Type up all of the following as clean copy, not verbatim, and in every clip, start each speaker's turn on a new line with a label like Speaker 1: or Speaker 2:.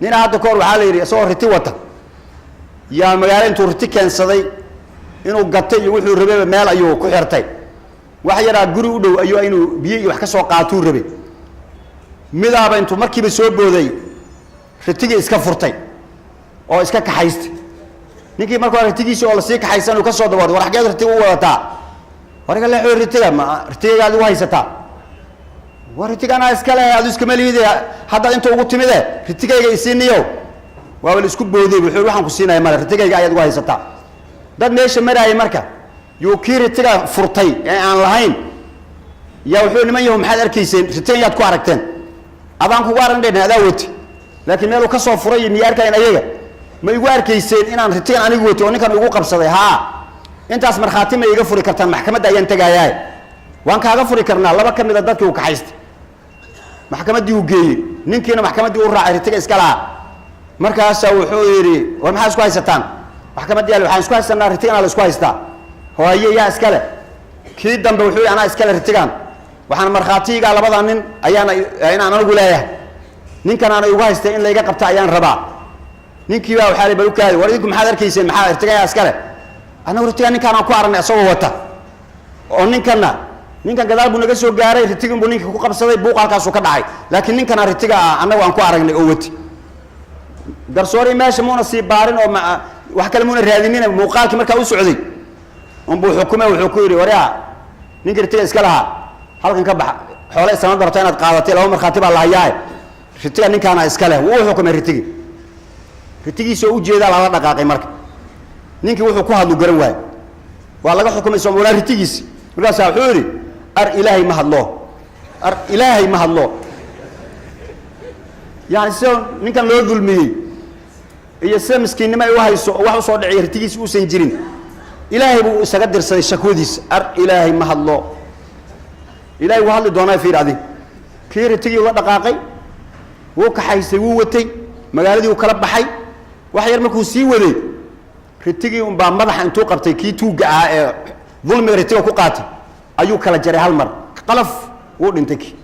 Speaker 1: nin hadda koor waxa la yiri soo riti wata yaa magaalada intuu riti keensaday inuu gatay iyo wuxuu rabay meel ayuu ku xirtay wax yara guri u dhow ayuu inuu biyo wax ka soo qaato rabay midaaba intuu markiiba soo booday ritiga iska furtay oo iska kaxaystay ninkii markuu ritigiisa oo la sii kaxaysan uu ka soo dabaad war xageed ritiga u wadataa wariga la ritiga ma ritiga aad u haysataa ورتيجانا إسكاله هذا إسكمل يدي حتى أنتوا قلتوا ماذا رتيجا يسينيو وأول إسكوب بودي بيحولوا حن كسينا يا مال رتيجا قاعد واحد ستا ده ليش مرة أي مركا يوكير رتيجا فرطي يعني عن لهين يا وحول ما يوم حد أركيسين رتيجا يتكو عركتين أبان كوارن ده هذا وتي لكن ماله كسر فري مياركا إن أيه ما يقول كيسين إن عن رتيجا أنا قلت وأنا كان يقول قبصة ها أنت أسمر خاتم يقفل كرتان محكمة ده ينتجا ياي وأنك هقفل كرنا الله بكر من الدك وكحيست محكمة دي وجي نينكينا محكمة دي ورا عرفتك إسكالها مركز وحوري ومحاس كويس تام محكمة دي اللي حنسكويس سنة رتيجان على سكويس تا هو يا إسكاله كيد دم بوحوري أنا إسكاله رتيجان وحنا مرخاتي على بعض من أنا أقول إيه نينكنا أنا يوايس تين اللي جا قبت أيان ربع نينكي وحالي بلوكالي وريكم حاضر كيسين محاضر رتيجان إسكاله أنا رتيجان نينكنا أكو عرنا أسوي وتا ونينكنا ninkan gadaal buu naga soo gaaray ritigan buu ninka ku qabsaday buuqalkaas uu ka dhacay laakiin ninkan ritiga anagu aan ku aragnay oo wati garsoori meesha moona si baarin oo wax kale moona raadinina muuqaalki marka uu socday on buu xukumay wuxuu ku yiri wariya ninka ritiga iska laha halkan ka bax xoolay sanad darto inaad qaadatay laba markhaati baa la hayaa ritiga ninkan iska leh wuu xukumay ritigiisa u jeeda la dhaqaaqay marka ninki wuxuu ku hadlu garan waay waa laga xukumay Soomaaliya ritigiisa markaas wuxuu yiri إلهي ما الله يعني سو نكان لو ظلمي هي سو مسكين ما يوحي واحد صار دعير تيجي سو سنجرين إلهي بو سقدر سي شكوديس إلهي ما الله إلهي وحال دونا في رادي كير تيجي ولا دقاقي وكحيس ووتي مقالدي وكلب بحي وحير مكو سي ودي تيجي با مدح انتو قبتي كي توقع ظلم رتيجي كو قاتي ayuu kala jaray hal mar qalaf uu dhintay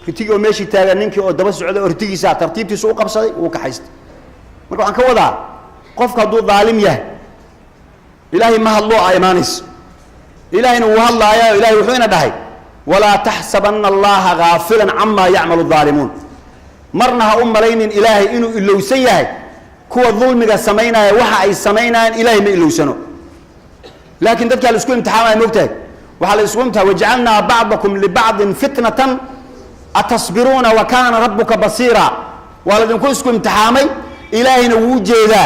Speaker 1: ritiga oo meeshii taagan ninkii oo daba socday oo ritigiisa tartiibtiisa u qabsaday uu ka haystay marka waxaan ka wadaa qofka haduu daalim yahay ilaahi ma hadlo aymanis ilaahina uu hadlaayo ilaahi wuxuu ina dhahay wala tahsabanna allaha ghafilan amma ya'malu adh-dhalimun marna ha malaynin ilaahi inuu ilowsan yahay kuwa dulmiga sameynaya waxa ay sameynayaan ilaahi ma ilowsano laakiin dadka la isku imtixaamay moogtahay وحال اسمتها وجعلنا بعضكم لبعض فتنة أتصبرون وكان ربك بصيرا ولدن كلكم امتحامي إلهنا وجيدا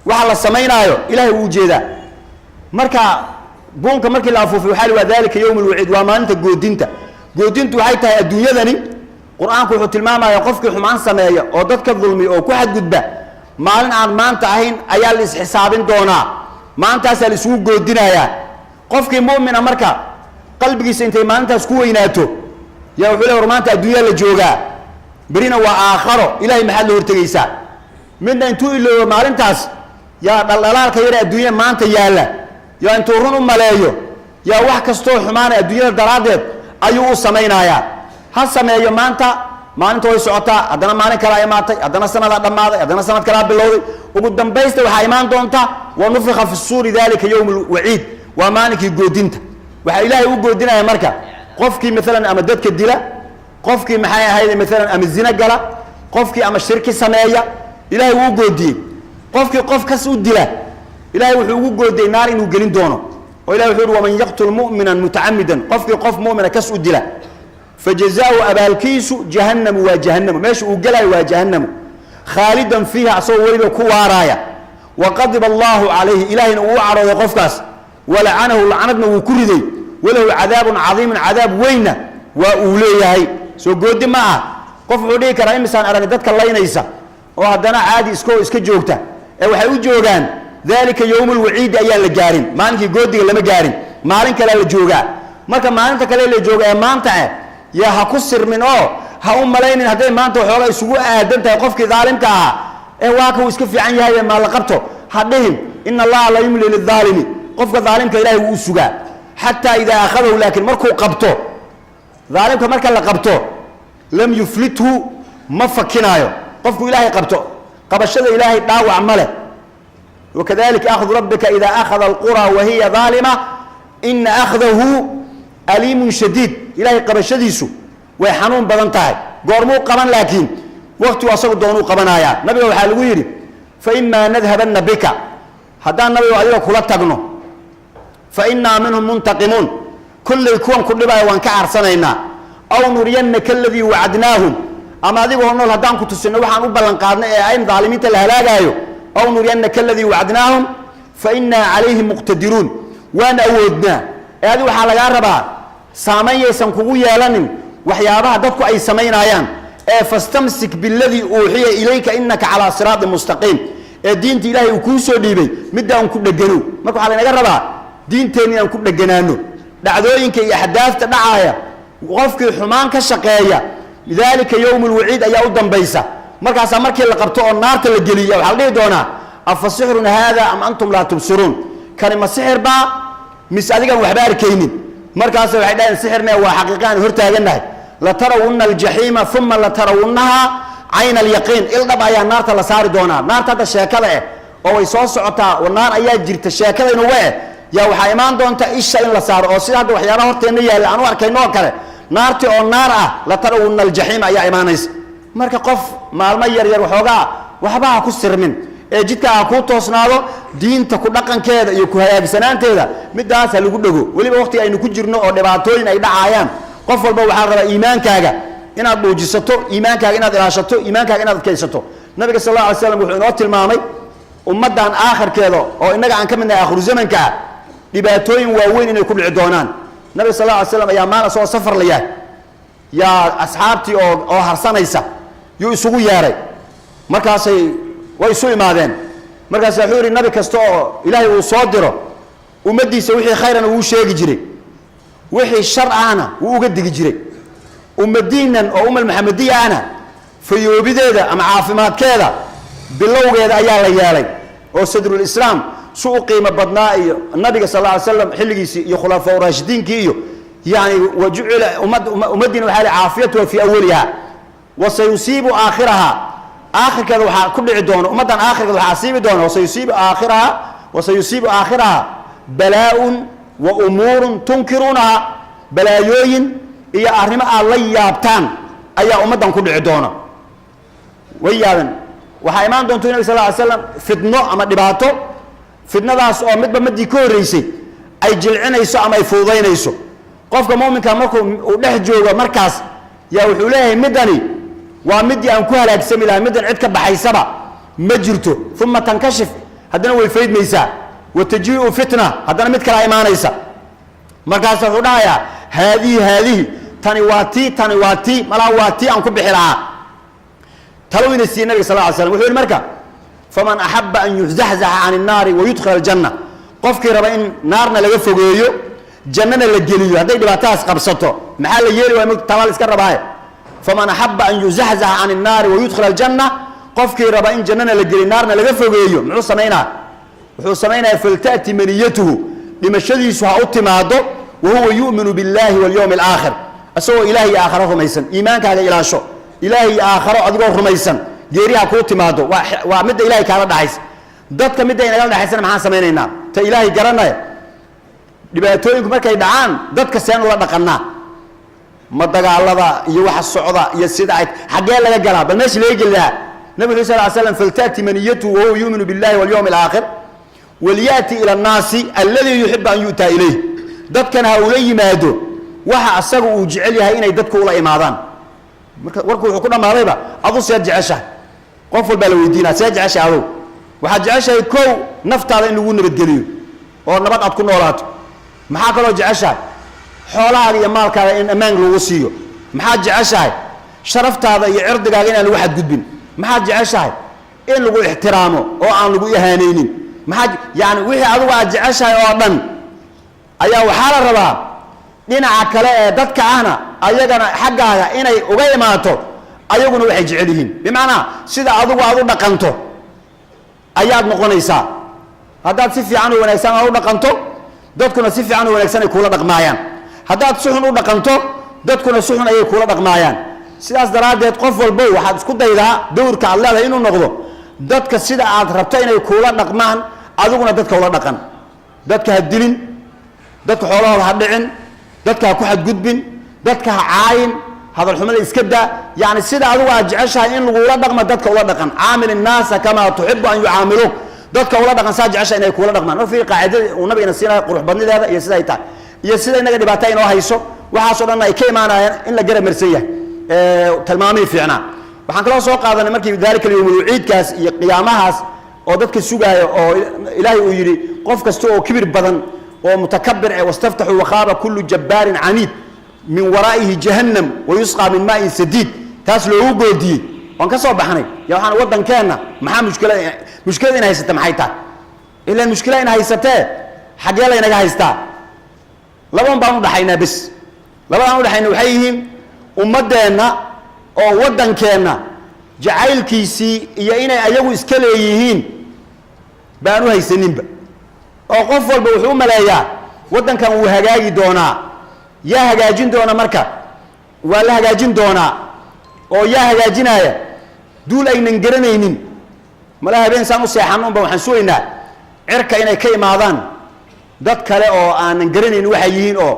Speaker 1: وحال السمينا إلهي وجيدا مركا بونك مركا لافو في حال وذلك يوم الوعيد وما أنت قودنت وحيتها الدنيا ذني قرآن كحوت الماما يقفك حمان سمايا وددك الظلمي أو كحد قدبه مالن عن ما أنت عين أيال حسابين دونا ما أنت أسأل سوق قودنا يا قفك مؤمن أمريكا قلبك سنتي ما أنت سكويناته يا وحلا ورمانت الدنيا اللي برينا وآخره إلهي محله ارتقيسا من أنتو إلو مالنتاس يا دلالك يرى الدنيا ما أنت يالا يا أنتو رنو ملايو يا واحد كستو حمانة الدنيا درادت أيو سمينا يا هالسمايو ما أنت ويسعطا أدنا ما نكلا يماتي أدنا سنة دمادي أدنا سنة كلا باللوذي وقدام بيست وحايمان دونتا ونفخ في الصور ذلك يوم الوعيد ومانك يقودينت وحا إلهي وقودينا يا مركا قفكي مثلا أما ددك الدلا قفكي محايا هاي مثلا أما الزنا قلا قفكي أما الشركة سمايا إلهي وقودين قفك سود الدلا إلهي وقودين نار إنه قلين دونه وإلهي وحور ومن يقتل مؤمنا متعمدا قف مؤمنا كسود الدلا فجزاء أبا الكيس جهنم وجهنم ماشي وقلا وجهنم خالدا فيها أصور كوارايا وقضب الله عليه إلهي وعرض قفكاس ولعنه لعنتنا وكردي وله عذاب عظيم عذاب وين وأوليه سو قد معه قف عليك رأي مثلا أردتك الله ينسى وهذا عادي اسكو جوجته أو حيو جوجان ذلك يوم الوعيد أيام الجارين ما أنك قدي لما جارين ما أنك لا الجوجا ما كان ما أنت كلا الجوجا ما أنت يا هكسر من هم ملايين هذا ما أنت حوالي سوء أنت يقفك ظالمك واكو اسكف عن هذا ما لقبته حدهم إن الله لا يملي للظالمين قفك ظالمك إلهي وسجا حتى إذا أخذه لكن مركو قبته ظالمك مركا لقبته لم يفلته ما فكنايو قفك إلهي قبته قبشد إلهي داوع عمله وكذلك أخذ ربك إذا أخذ القرى وهي ظالمة إن أخذه أليم شديد إلهي قبشديسو ويحنون بدنتاي قرمو قبن لكن وقت وصل دونو قبنايا نبي وحالويري فإما نذهبن بك هذا النبي وعليه كل تجنو فإنا منهم منتقمون كل يكون كل بقى وانكعر سنينا أو نرينك الذي وعدناهم أما ذي وهنا الهدان كنت السنة وحن أبلغ قارنا أين ظالمين الهلاجايو أو نرينك الذي وعدناهم فإنا عليهم مقتدرون وأنا أودنا هذه وحال جربها سامية سنكوية لنا وحيابها دتكو أي سمين أيام فاستمسك بالذي أوحي إليك إنك على صراط مستقيم الدين إلهي وكوسو ديبي مدة أنكم دجنو ما كو حالنا جربها دين تاني أنكم دجنانو دعوينك يا حداث تدعايا وقفك حمان كشقايا لذلك يوم الوعيد أي أودن بيسا مركز مركز اللي قبطوا النار تلقليه وحليه دونا أفسحر هذا أم أنتم لا تبصرون كلمة سحر با مسألة وحبار كينين مركز وحدان سحرنا وحقيقان هرتها جنة لترون الجحيم ثم لترونها عين اليقين إلا بقى النار تلصار دونا نار تدا شاكلة أو يصوص عطا والنار أيات جرت الشاكلة نواه يا وحيمان دون تإيش إن لصار أو سيد هذا وحيانا هرتينية الأنوار كينوه كله نارتي أو النار لترون الجحيم يا إيمانيس marka qof maalmo yar yar waxoogaa waxba ku sirmin ee jidka ku toosnaado diinta ku dhaqankeeda iyo ku hagaagsanaanteeda midaas lagu dhago waliba waqti aynu ku jirno oo dhibaatooyin ay dhacayaan qof walba waxa rabaa iimaankaaga inaad dhuujisato iimaankaaga inaad ilaashato iimaankaaga inaad kaysato nabiga sallallahu alayhi wasallam wuxuu inoo tilmaamay ummadan aakhirkeeda oo inaga aan ka midnahay aakhiru zamanka dhibaatooyin waaweyn inay ku dhici doonaan nabiga sallallahu alayhi wasallam ayaa maana soo safar layaa ya asxaabtii oo harsanaysa yuu isugu yeeray markaasay way isu imaadeen markaas wuxuu yiri nabi kasto oo ilaahay uu soo diro ummadiisa wixii khayran uu sheegi jiray wixii shar ahna uu uga digi jiray ummadiinan oo ummal maxamadiya ana fayoobideeda ama caafimaadkeeda bilowgeeda ayaa la yeelay oo sadrul islaam suu qiimo badnaa iyo nabiga sallallahu alayhi wasallam xilligiisii iyo khulafaa raashidiinkii iyo يعني وجعل أمدنا وحال عافيته في أولها وسيصيب آخرها آخر كذا كل عدون أمدنا آخر كذا حاسيب دون وسيصيب آخرها بلاء وأمور تنكرونها بلايين هي أرمى الله يابتان أي أمدنا كل عدون وياً وحيمان دون النبي صلى الله عليه وسلم فتنة أما دبعته فتنة داس أو مدي كوريسي أي جلعنا يسوع أما يفوضين يسوع qofka muuminka markuu uu dhex joogo markaas yaa wuxuu leeyahay midani waa mid aan ku halaagsami lahaa midan cid ka baxaysaba ma jirto thumma tankashif hadana way faydmaysaa watajii'u fitna hadana mid kala imaanaysa markaas wuxuu dhahayaa haadihi tani waa tii malaa waa tii aan ku bixi lahaa talawina si nabi sallallahu alayhi wasallam wuxuu marka faman ahabba an yuhzahzaha 'an an-nar wa yudkhil al-janna qofkii raba in naarna laga fogeeyo جنة الجليل هذا دبعتاس قبصته محل يلي ويمك تمال إسكار رباعي فمن أحب أن يزحزح عن النار ويدخل الجنة قفك ربعين جنة الجليل نارنا لقفه جيو محو سمينا فلتأتي منيته لمشهده سهوت ماده وهو يؤمن بالله واليوم الآخر أسوأ إلهي آخره ميسن إيمانك هذا إلى شو إلهي آخره أدقوه ميسن جيريها كوت ماده ومد إلهي كهذا دحيس ضدك مد إلهي دحيسنا محا سمينا تا إلهي قرنا dhibaatooyinku markay dhacaan dadka seen la dhaqanaa ma dagaalada iyo waxa socda iyo sida ay xagee laga galaa bal meesh leey galaa nabiga sallallahu alayhi wasallam faltati maniyatu wa huwa yu'minu billahi wal yawmil akhir wal yati ila an-nas alladhi yuhibbu an yuta ilayhi dadkana uu la yimaado waxa asagu uu jecel yahay inay dadku ula imaadaan marka warku wuxuu ku dhamaadayba adu soo jeceshahay qof walba la weydiinaa soo jeceshahay adu waxa jeceshahay koow naftaada in lagu nabadgeliyo oo nabad aad ku noolaato maxaa kaloo jeceshahay xoolahaaga iyo maalkaaga in ammaan lagu siiyo maxaa jeceshahay sharaftaada iyo cirdigaaga inaan lagu xadgudbin maxaa jeceshahay in lagu ixtiraamo oo aan lagu ihaanaynin maxaa yani wixii adigu aad jeceshahay oo dhan ayaa waxaa la rabaa dhinaca kale ee dadka ahna ayagana xaggaaga inay uga imaato ayaguna waxay jecel yihiin bimacnaa sida adigu aad u dhaqanto ayaad noqonaysaa haddaad si fiican u wanaagsan aad u dhaqanto dadkuna si fiican u wanaagsan ay kula dhaqmaayaan haddaad si xun u dhaqanto dadkuna si xun ay kula dhaqmaayaan sidaas daraadeed qof walba waxaad isku daydaa dowrka aad leedahay inuu noqdo dadka sida aad rabto inay kuula dhaqmaan adiguna dadka ula dhaqan dadka ha dilin dadka xoolahooda ha dhicin dadka ha ku xadgudbin dadka ha caayin hadal xumada iska daa yani sida adigu aad jeceshahay in lagula dhaqmo dadka ula dhaqan caamil innaasa kamaa tuxibu an yucaamiluuk dadka ula dhaqan saa jeceshahay inay kuula dhaqmaan marfii qaacidada uu nabigana siinaya qurux badnideeda iyo sida ay tahay iyo sida inaga dhibaato inoo hayso waxaasoo dhan ay ka imaanayaan in la gara marsan yahay tilmaamihii fiicnaa waxaan kaloo soo qaadanay markii daalika alyawmul ciidkaas iyo qiyaamahaas oo dadka sugaaya oo ilaahay uu yidhi qof kasta oo kibir badan oo mutakabir wastaftaxuu wakhaaba kullu jabbaarin caniid min waraa'ihi jahannam wayusqaa min maa'in sadiid taas loogu goodiyey waan ka soo baxnay ya waxaan waddankeenna maxaa mushkilada ina haysata maxay tahay ilaan mushkila ina haysatee xaggee laynaga haystaa laban baan u dhaxaynaa bes labadaan u dhaxayna waxay yihiin ummaddeenna oo waddankeenna jacaylkiisii iyo inay ayagu iska leeyihiin baan u haysaninba oo qof walba wuxuu u maleeyaa waddankan wuu hagaagi doonaa yaa hagaajin doona marka waa la hagaajin doonaa oo yaa hagaajinaya duul aynan garanaynin mala habeen saan u seexan unba waxaan sugaynaa cirka inay ka imaadaan dad kale oo aanan garanaynin waxay yihiin oo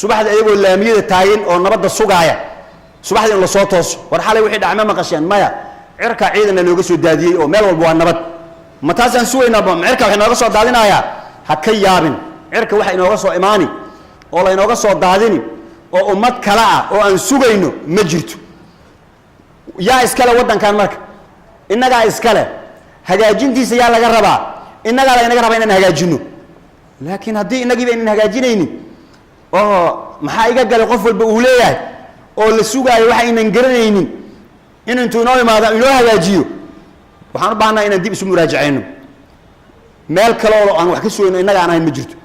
Speaker 1: subaxda ayagoo laamiyada taagan oo nabadda sugaaya subaxda in la soo tooso war xalay wixii dhacma maqasheen maya cirka ciidanna nooga soo daadiyey oo meel walba waa nabad ma taasaan sugaynaa cirka waxay nooga soo daadinayaa ha ka yaabin cirka waxa inooga soo imaani oo laynooga soo daadini oo ummad kale ah oo aan sugayno ma jirto yaa iskale waddankan marka innagaa iskale hagaajintiisa yaa laga rabaa innagaa laynaga rabaa inaan hagaajino laakiin haddii innagiiba aynan hagaajinaynin oo maxaa iga galay qof walba uu leeyahay oo la sugaayo waxa aynan garanaynin in intuu inoo imaado inoo hagaajiyo waxaan u baahnaa inaan dib isu muraajacayno meel kale oo aan wax ka sugayno innaga aan ahayn ma jirto